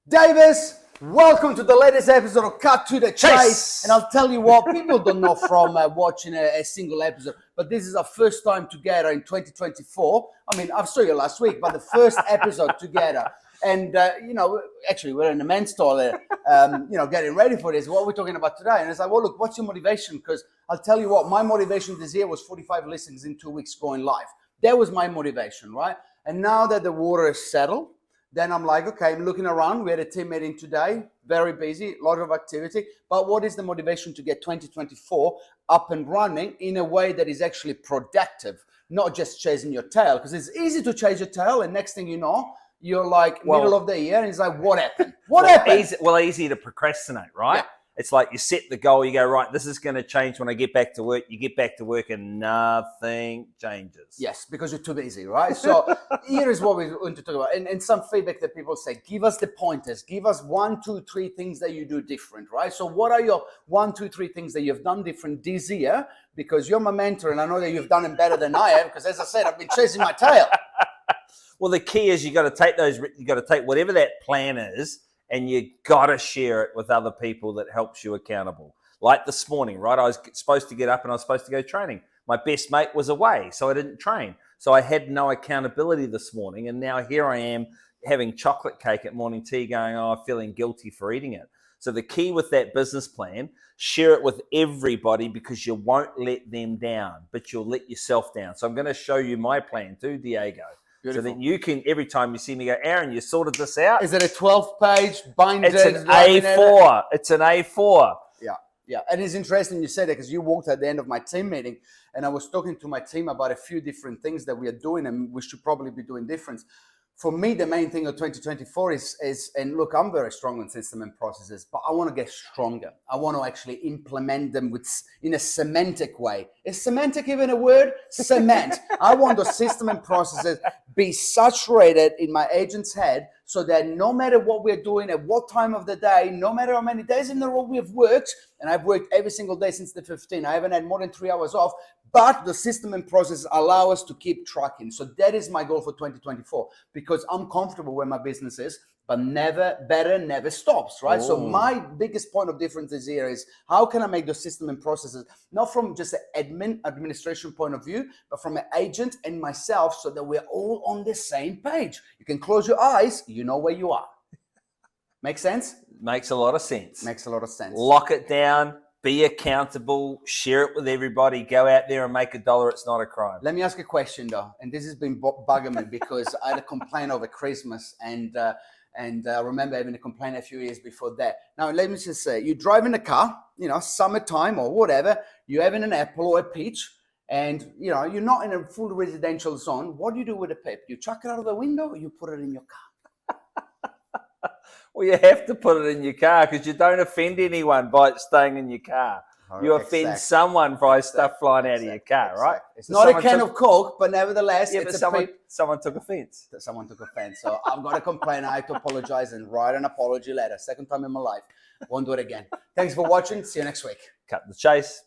Davis, welcome to the latest episode of Cut to the Chase. And I'll tell you what, people don't know from watching a single episode, but this is our first time together in 2024. I mean, I saw you last week, but the first episode together. And, actually, we're in the men's toilet, getting ready for this. What are we talking about today? And it's like, well, look, what's your motivation? Because I'll tell you what, my motivation this year was 45 listings in 2 weeks going live. That was my motivation, right? And now that the water is settled, then I'm like, okay, I'm looking around. We had a team meeting today, very busy, a lot of activity. But what is the motivation to get 2024 up and running in a way that is actually productive, not just chasing your tail? Because it's easy to chase your tail, and next thing you know, you're like middle of the year, and it's like, what happened? What happened? Easy to procrastinate, right? Yeah. It's like you set the goal, you go, right, this is going to change when I get back to work. You get back to work and nothing changes. Yes, because you're too busy, right? So here is what we want to talk about. And some feedback that people say, give us the pointers. Give us 1, 2, 3 things that you do different, right? So what are your 1, 2, 3 things that you've done different this year? Because you're my mentor, and I know that you've done them better than I have, because as I said, I've been chasing my tail. Well, the key is you got to take whatever that plan is, and you got to share it with other people that helps you accountable. Like this morning, right? I was supposed to get up and I was supposed to go training. My best mate was away, so I didn't train. So I had no accountability this morning, and now here I am having chocolate cake at morning tea going, I'm feeling guilty for eating it. So the key with that business plan, share it with everybody, because you won't let them down, but you'll let yourself down. So I'm going to show you my plan too, Diego. Beautiful. So that you can, every time you see me go, Aaron, you sorted this out. Is it a 12-page binder? It's an A4. It's an A4. Yeah. And it's interesting you said that, because you walked at the end of my team meeting, and I was talking to my team about a few different things that we are doing, and we should probably be doing different. For me, the main thing of 2024 is, and look, I'm very strong on system and processes, but I want to get stronger. I want to actually implement them in a semantic way. Is semantic even a word? Cement. I want those system and processes be saturated in my agent's head, so that no matter what we're doing, at what time of the day, no matter how many days in a row we have worked, and I've worked every single day since the 15th, I haven't had more than 3 hours off, but the system and process allow us to keep tracking. So that is my goal for 2024, because I'm comfortable where my business is, but never stops, right? So my biggest point of difference this year is, how can I make the system and processes, not from just an administration point of view, but from an agent and myself, so that we're all on the same page. You can close your eyes, you know where you are. Make sense? Makes a lot of sense. Makes a lot of sense. Lock it down. Be accountable, share it with everybody, go out there and make $1. It's not a crime. Let me ask a question though, and this has been bugging me, because I had a complaint over Christmas, and I remember having a complaint a few years before that. Now, let me just say, you're driving a car, summertime or whatever, you're having an apple or a peach, and you're not in a full residential zone. What do you do with a pip? You chuck it out of the window, or you put it in your car? Well, you have to put it in your car, because you don't offend anyone by it staying in your car. You offend someone by stuff flying out of your car, right? It's not a can of Coke, but nevertheless, it's someone took offense. Someone took offense. So I've got a complaint. I have to apologize and write an apology letter. Second time in my life. Won't do it again. Thanks for watching. See you next week. Cut the chase.